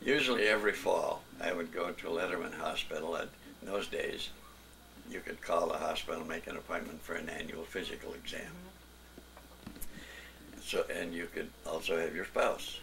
Usually every fall, I would go to a Letterman hospital. In those days, you could call the hospital, make an appointment for an annual physical exam. So, and you could also have your spouse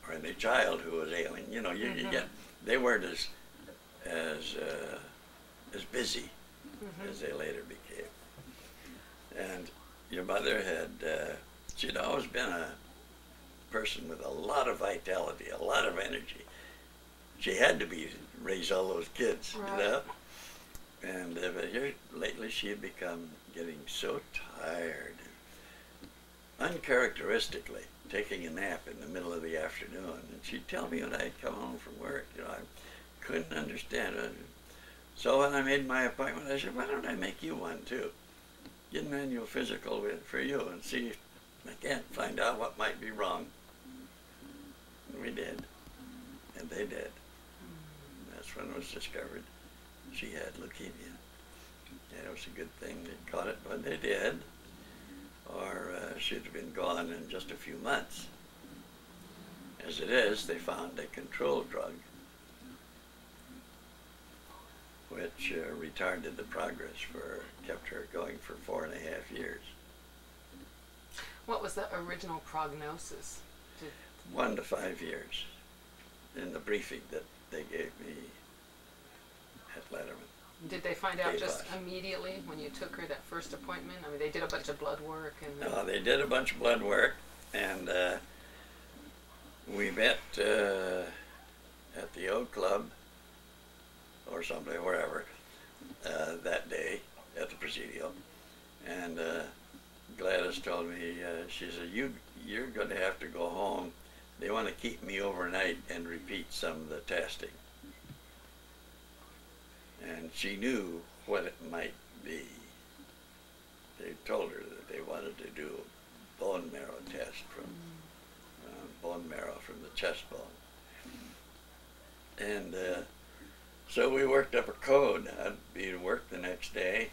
or any child who was ailing. You know, you could get. They weren't as busy as they later became. And your mother had. She'd always been a person with a lot of vitality, a lot of energy. She had to raise all those kids, right. You know. And but here lately, she had become getting so tired. Uncharacteristically, taking a nap in the middle of the afternoon. And she'd tell me when I'd come home from work, you know, I couldn't understand it. So when I made my appointment, I said, why don't I make you one too? Get an annual physical for you and see if I can't find out what might be wrong. And we did. And they did. And that's when it was discovered she had leukemia. And it was a good thing they caught it when they did, or she'd have been gone in just a few months. As it is, they found a control drug which retarded the progress kept her going for 4.5 years. What was the original prognosis? 1 to 5 years in the briefing that they gave me at Letterman. Did they find out just immediately when you took her that first appointment? I mean, they did a bunch of blood work and. No, they did a bunch of blood work, and we met at the Oak Club or someplace, wherever, that day at the Presidio, and Gladys told me, she said, you're going to have to go home. They want to keep me overnight and repeat some of the testing. And she knew what it might be. They told her that they wanted to do a bone marrow test from bone marrow from the chest bone. And so we worked up a code. I'd be to work the next day,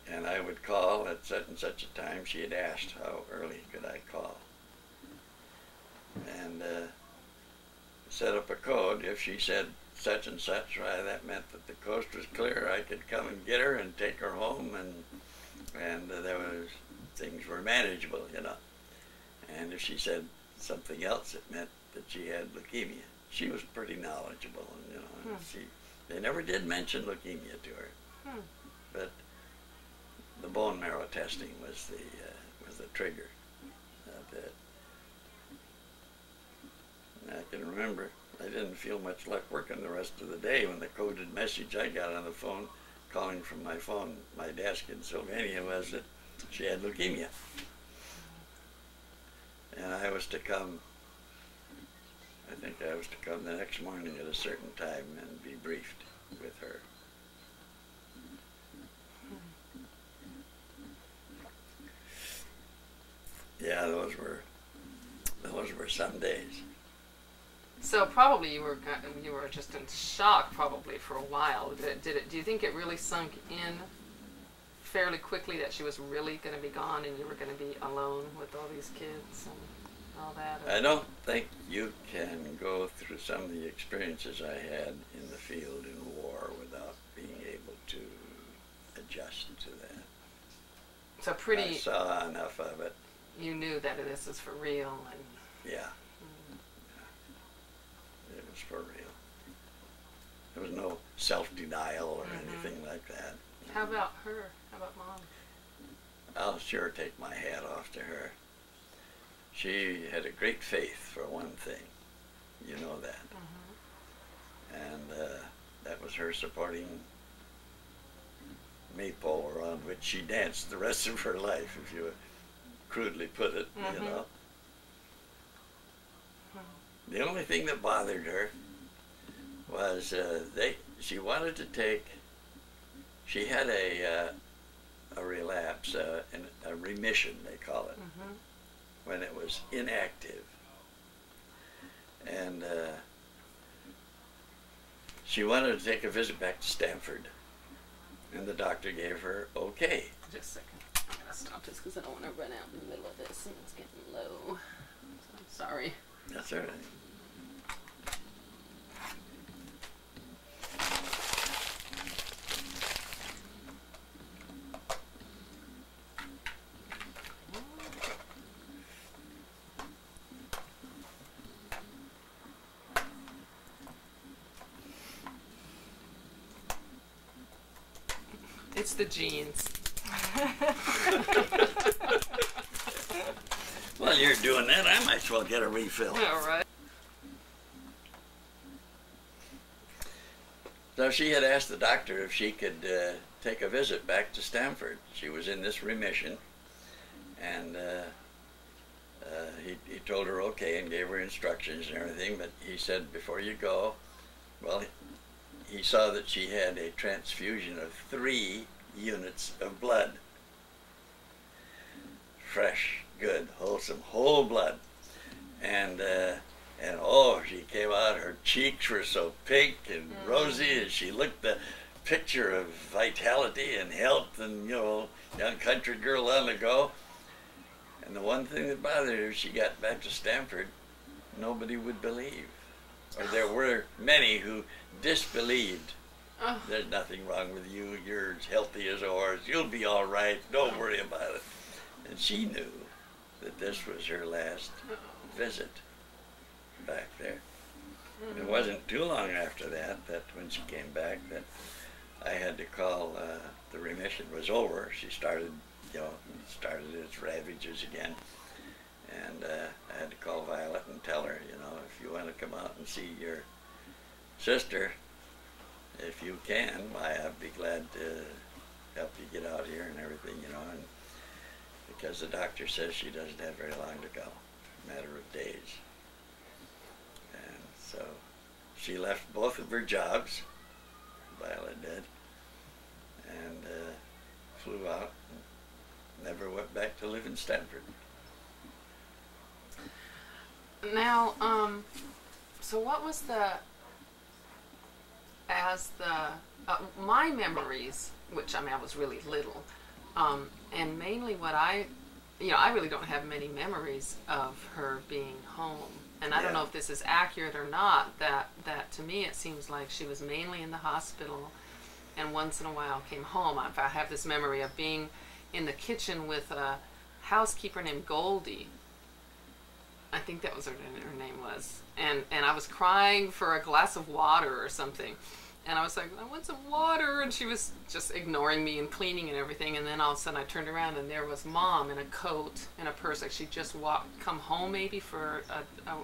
and I would call at such and such a time. She had asked how early could I call. And set up a code. If she said such and such, why, that meant that the coast was clear. I could come and get her and take her home, and there was, things were manageable, you know. And if she said something else, it meant that she had leukemia. She was pretty knowledgeable, and, you know, and they never did mention leukemia to her. But the bone marrow testing was the trigger of it. And I can remember I didn't feel much luck working the rest of the day when the coded message I got on the phone, calling from my phone, my desk in Sylvania, was that she had leukemia. And I was to come, I think I was to come the next morning at a certain time and be briefed with her. Yeah, those were some days. So probably you were just in shock probably for a while. Do you think it really sunk in fairly quickly that she was really going to be gone and you were going to be alone with all these kids and all that? I don't think you can go through some of the experiences I had in the field in war without being able to adjust to that. So pretty. I saw enough of it. You knew that this is for real, and. Yeah. It was for real. There was no self-denial or anything like that. How about her? How about Mom? I'll sure take my hat off to her. She had a great faith, for one thing. You know that. And that was her supporting maypole around which she danced the rest of her life, if you crudely put it, you know. The only thing that bothered her was she wanted to take, she had a relapse, a remission, they call it, when it was inactive. And she wanted to take a visit back to Stanford. And the doctor gave her okay. Just a second. I'm going to stop this because I don't want to run out in the middle of this and it's getting low. So I'm sorry. That's all right. It's the genes. Well, you're doing that. I might as well get a refill. All right. So she had asked the doctor if she could take a visit back to Stamford. She was in this remission, and he told her okay and gave her instructions and everything, but he said before you go, well, he saw that she had a transfusion of 3 units of blood. Fresh, good, wholesome, whole blood. And oh, she came out, her cheeks were so pink and rosy, and she looked the picture of vitality and health and, you know, young country girl on the go. And the one thing that bothered her, she got back to Stamford, nobody would believe. Or there were many who disbelieved. Oh. There's nothing wrong with you, you're as healthy as a horse, you'll be all right, don't worry about it. And she knew that this was her last visit back there. It wasn't too long after that, that when she came back, that I had to call, the remission was over. She started, you know, started its ravages again. And I had to call Violet and tell her, you know, if you want to come out and see your sister, if you can, why, I'd be glad to help you get out here and everything, you know, and because the doctor says she doesn't have very long to go, a matter of days. And so she left both of her jobs, Violet did, and flew out and never went back to live in Stamford. Now, so what was my memories, which I mean I was really little, and mainly what I really don't have many memories of her being home. And I don't know if this is accurate or not, that to me it seems like she was mainly in the hospital and once in a while came home. I have this memory of being in the kitchen with a housekeeper named Goldie. I think that was her name was. And I was crying for a glass of water or something. And I was like, I want some water. And she was just ignoring me and cleaning and everything. And then all of a sudden I turned around and there was Mom in a coat and a purse. Like she just come home maybe for a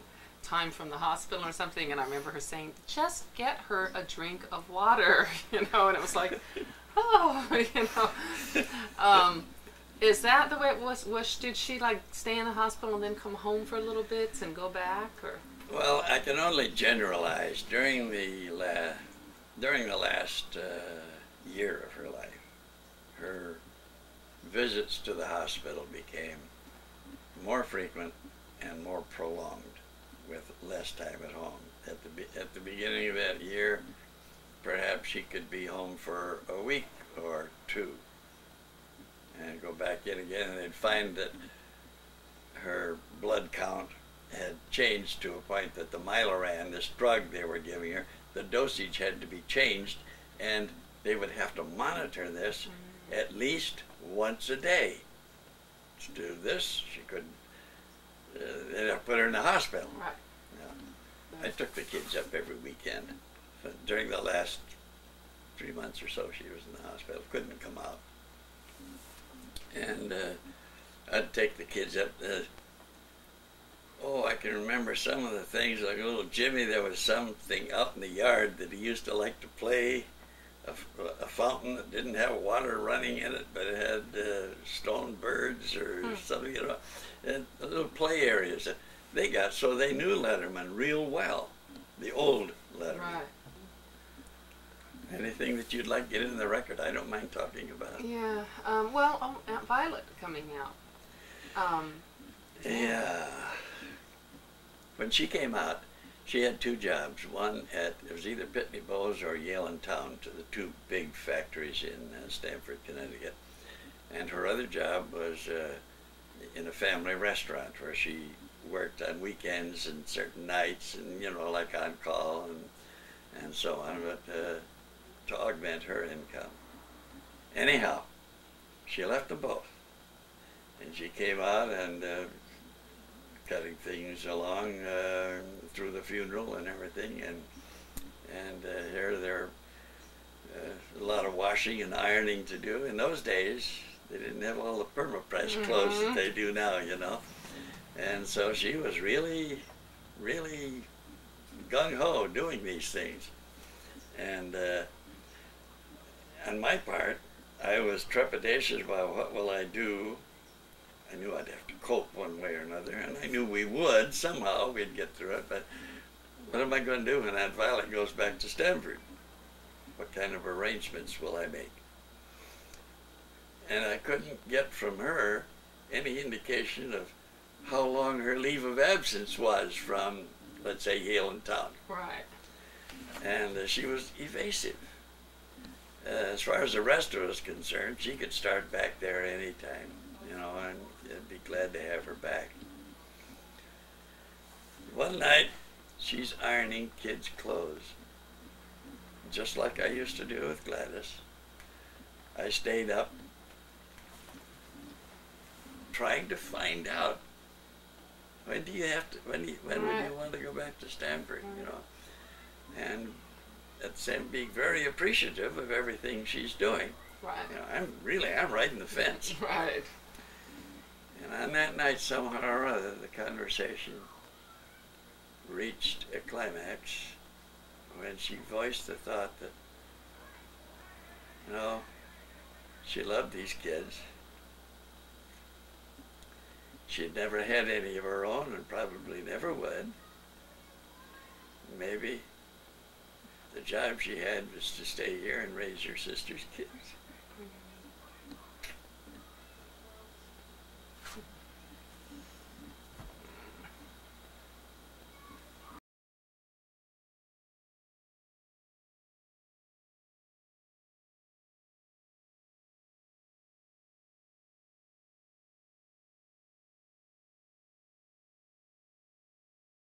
time from the hospital or something. And I remember her saying, just get her a drink of water, you know. And it was like, oh, you know. Is that the way it was? Did she like stay in the hospital and then come home for a little bit and go back, or? Well, I can only generalize. During the last year of her life, her visits to the hospital became more frequent and more prolonged, with less time at home. At the beginning of that year, perhaps she could be home for a week or 2. And go back in again, and they'd find that her blood count had changed to a point that the Myloran, this drug they were giving her, the dosage had to be changed, and they would have to monitor this at least once a day. To do this, she could, they'd have to put her in the hospital. Right. Yeah. I took the kids up every weekend. During the last 3 months or so, she was in the hospital, couldn't come out. And I'd take the kids up. I can remember some of the things, like little Jimmy, there was something out in the yard that he used to like to play, a fountain that didn't have water running in it, but it had stone birds or something, you know, and little play areas. They got so they knew Letterman real well, the old Letterman. Right. Anything that you'd like to get in the record, I don't mind talking about. Yeah. Aunt Violet coming out. Yeah. When she came out, she had 2 jobs. One it was either Pitney Bowes or Yale and Town, to the 2 big factories in Stamford, Connecticut. And her other job was in a family restaurant where she worked on weekends and certain nights, and you know, like on call and so on. But to augment her income. Anyhow, she left them both, and she came out and cutting things along through the funeral and everything, and here they're a lot of washing and ironing to do. In those days, they didn't have all the perma-press clothes that they do now, you know. And so she was really, really gung-ho doing these things. And on my part, I was trepidatious about what will I do. I knew I'd have to cope one way or another, and I knew we would. Somehow we'd get through it, but what am I going to do when that Violet goes back to Stanford? What kind of arrangements will I make? And I couldn't get from her any indication of how long her leave of absence was from, let's say, Yale in town. Right. And she was evasive. As far as the rest of us concerned, she could start back there anytime, you know, and I'd be glad to have her back. One night, she's ironing kids' clothes, just like I used to do with Gladys. I stayed up trying to find out when do you have to, when would you want to go back to Stanford, you know, and at the same being very appreciative of everything she's doing. Right. You know, I'm riding the fence. Right. And on that night, somehow or other, the conversation reached a climax when she voiced the thought that, you know, she loved these kids. She had never had any of her own and probably never would. Maybe the job she had was to stay here and raise her sister's kids.